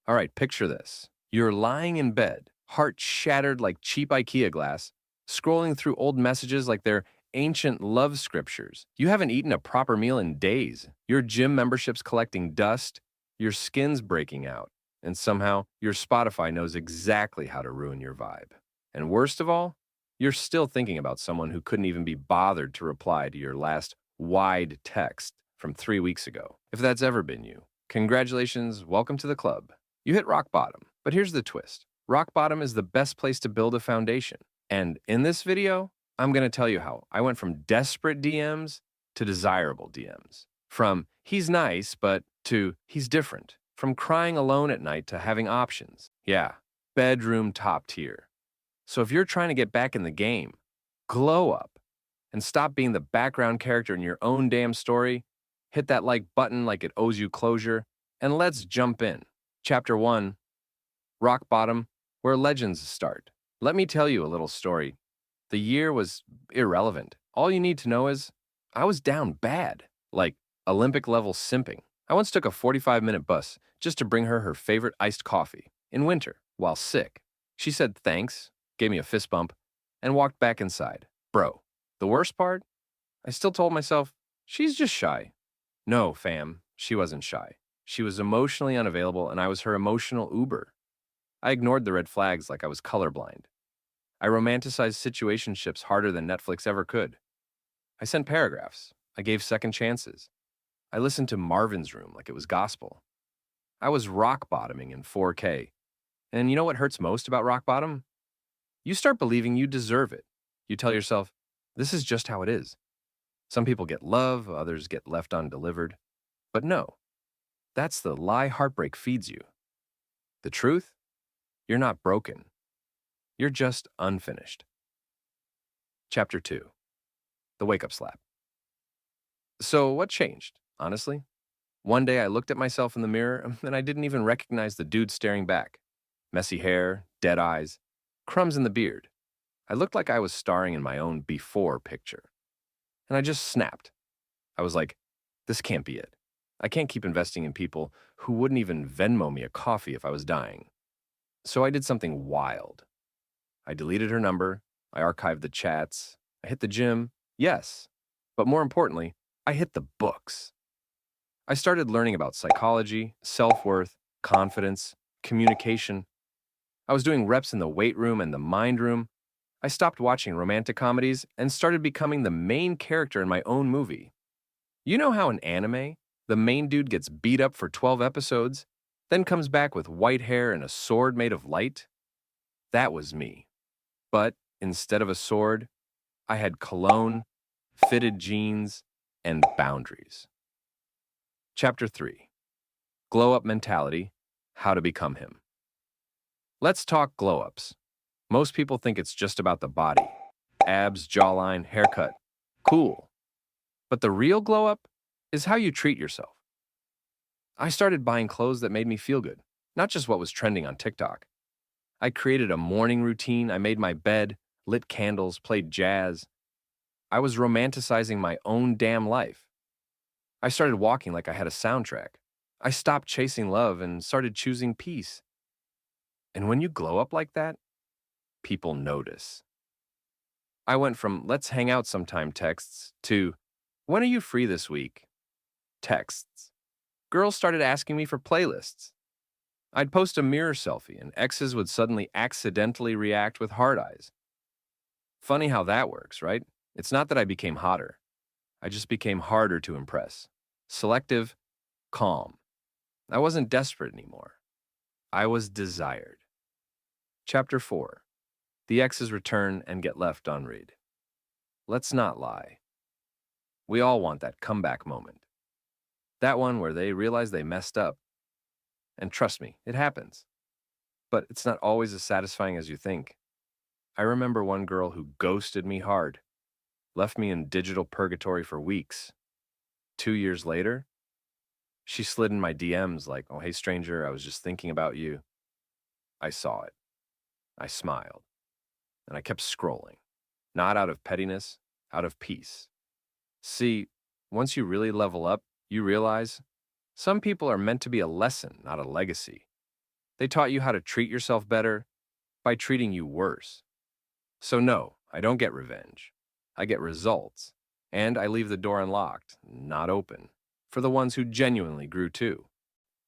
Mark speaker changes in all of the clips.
Speaker 1: All right, picture this. You're lying in bed, heart shattered like cheap IKEA glass, scrolling through old messages like they're ancient love scriptures. You haven't eaten a proper meal in days. Your gym membership's collecting dust, your skin's breaking out, and somehow your Spotify knows exactly how to ruin your vibe. And worst of all, you're still thinking about someone who couldn't even be bothered to reply to your last wide text from 3 weeks ago. If that's ever been you, congratulations, welcome to the club. You hit rock bottom, but here's the twist. Rock bottom is the best place to build a foundation. And in this video, I'm going to tell you how I went from desperate DMs to desirable DMs. From he's nice, but to he's different. From crying alone at night to having options. Yeah, bedroom top tier. So if you're trying to get back in the game, glow up and stop being the background character in your own damn story, hit that like button like it owes you closure, and let's jump in. Chapter 1, Rock Bottom, where legends start. Let me tell you a little story. The year was irrelevant. All you need to know is I was down bad, like Olympic level simping. I once took a 45-minute bus just to bring her her favorite iced coffee in winter while sick. She said thanks, gave me a fist bump, and walked back inside. Bro, the worst part? I still told myself, she's just shy. No, fam, she wasn't shy. She was emotionally unavailable, and I was her emotional Uber. I ignored the red flags like I was colorblind. I romanticized situationships harder than Netflix ever could. I sent paragraphs. I gave second chances. I listened to Marvin's Room like it was gospel. I was rock bottoming in 4K. And you know what hurts most about rock bottom? You start believing you deserve it. You tell yourself, this is just how it is. Some people get love, others get left undelivered. But no, that's the lie heartbreak feeds you. The truth? You're not broken. You're just unfinished. Chapter 2, The Wake-Up Slap. So what changed, honestly? One day I looked at myself in the mirror and I didn't even recognize the dude staring back. Messy hair, dead eyes, crumbs in the beard. I looked like I was starring in my own before picture. And I just snapped. I was like, this can't be it. I can't keep investing in people who wouldn't even Venmo me a coffee if I was dying. So I did something wild. I deleted her number, I archived the chats, I hit the gym, yes. But more importantly, I hit the books. I started learning about psychology, self-worth, confidence, communication. I was doing reps in the weight room and the mind room. I stopped watching romantic comedies and started becoming the main character in my own movie. You know how in anime, the main dude gets beat up for 12 episodes, then comes back with white hair and a sword made of light? That was me. But instead of a sword, I had cologne, fitted jeans, and boundaries. Chapter 3, Glow Up Mentality, How to Become Him. Let's talk glow-ups. Most people think it's just about the body. Abs, jawline, haircut. Cool. But the real glow-up is how you treat yourself. I started buying clothes that made me feel good, not just what was trending on TikTok. I created a morning routine, I made my bed, lit candles, played jazz. I was romanticizing my own damn life. I started walking like I had a soundtrack. I stopped chasing love and started choosing peace. And when you glow up like that, people notice. I went from let's hang out sometime texts to when are you free this week texts. Girls started asking me for playlists. I'd post a mirror selfie and exes would suddenly accidentally react with hard eyes. Funny how that works, right? It's not that I became hotter. I just became harder to impress. Selective, calm. I wasn't desperate anymore. I was desired. Chapter 4, The Exes Return and Get Left Unread. Let's not lie. We all want that comeback moment. That one where they realize they messed up. And trust me, it happens. But it's not always as satisfying as you think. I remember one girl who ghosted me hard, left me in digital purgatory for weeks. 2 years later, she slid in my DMs like, oh, hey, stranger, I was just thinking about you. I saw it. I smiled. And I kept scrolling. Not out of pettiness, out of peace. See, once you really level up, you realize some people are meant to be a lesson, not a legacy. They taught you how to treat yourself better by treating you worse. So no, I don't get revenge. I get results. And I leave the door unlocked, not open, for the ones who genuinely grew too.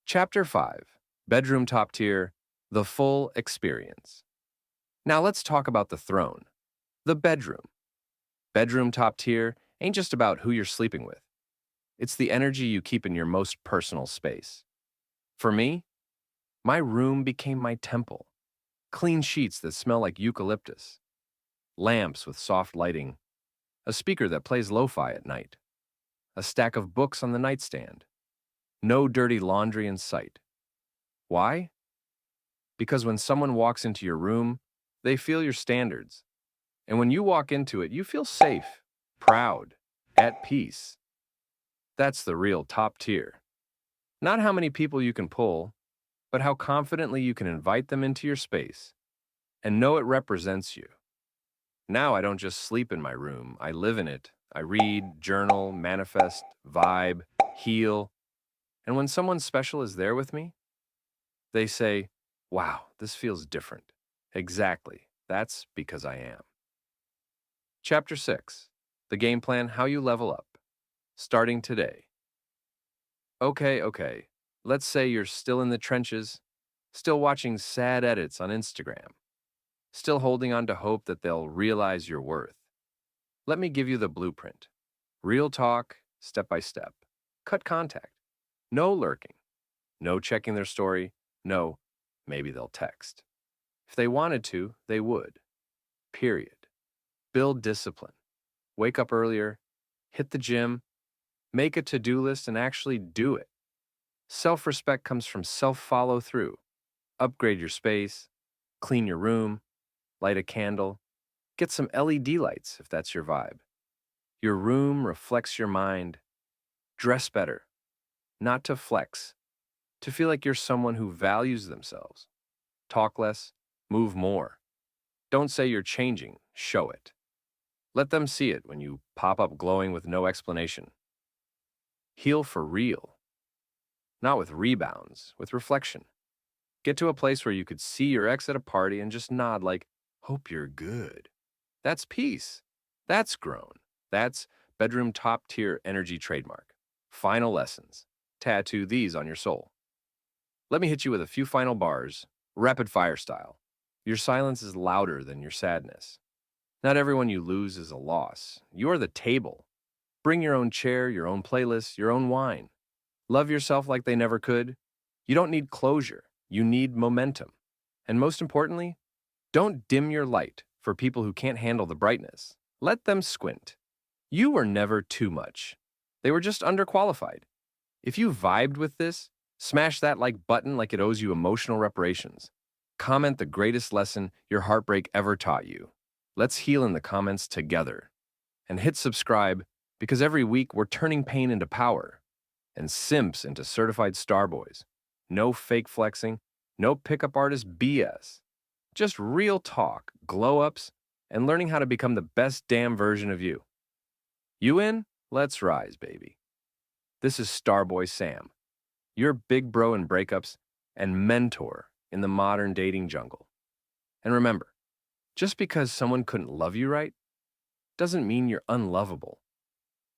Speaker 1: Chapter 5. Bedroom Top Tier, The Full Experience. Now let's talk about the throne, the bedroom. Bedroom top tier ain't just about who you're sleeping with. It's the energy you keep in your most personal space. For me, my room became my temple. Clean sheets that smell like eucalyptus, lamps with soft lighting, a speaker that plays lo-fi at night, a stack of books on the nightstand, no dirty laundry in sight. Why? Because when someone walks into your room, they feel your standards. And when you walk into it, you feel safe, proud, at peace. That's the real top tier. Not how many people you can pull, but how confidently you can invite them into your space and know it represents you. Now I don't just sleep in my room, I live in it. I read, journal, manifest, vibe, heal. And when someone special is there with me, they say, wow, this feels different. Exactly. That's because I am. Chapter 6. The Game Plan, How You Level Up. Starting today. Okay. Let's say you're still in the trenches, still watching sad edits on Instagram, still holding on to hope that they'll realize your worth. Let me give you the blueprint. Real talk, step by step. Cut contact. No lurking. No checking their story. No, maybe they'll text. If they wanted to, they would. Period. Build discipline. Wake up earlier. Hit the gym. Make a to-do list and actually do it. Self-respect comes from self-follow through. Upgrade your space. Clean your room. Light a candle. Get some LED lights if that's your vibe. Your room reflects your mind. Dress better. Not to flex. To feel like you're someone who values themselves. Talk less. Move more. Don't say you're changing. Show it. Let them see it when you pop up glowing with no explanation. Heal for real. Not with rebounds, with reflection. Get to a place where you could see your ex at a party and just nod like, hope you're good. That's peace. That's grown. That's bedroom top tier energy trademark. Final lessons. Tattoo these on your soul. Let me hit you with a few final bars, rapid fire style. Your silence is louder than your sadness. Not everyone you lose is a loss. You're the table. Bring your own chair, your own playlist, your own wine. Love yourself like they never could. You don't need closure. You need momentum. And most importantly, don't dim your light for people who can't handle the brightness. Let them squint. You were never too much. They were just underqualified. If you vibed with this, smash that like button like it owes you emotional reparations. Comment the greatest lesson your heartbreak ever taught you. Let's heal in the comments together. And hit subscribe because every week we're turning pain into power and simps into certified starboys. No fake flexing, no pickup artist BS. Just real talk, glow-ups, and learning how to become the best damn version of you. You in? Let's rise, baby. This is Starboy Sam, your big bro in breakups and mentor in the modern dating jungle. And remember, just because someone couldn't love you right doesn't mean you're unlovable.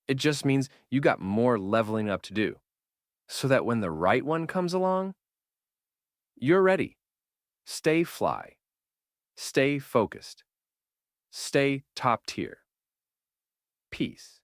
Speaker 1: It just means you got more leveling up to do, so that when the right one comes along, you're ready. Stay fly. Stay focused. Stay top tier. Peace.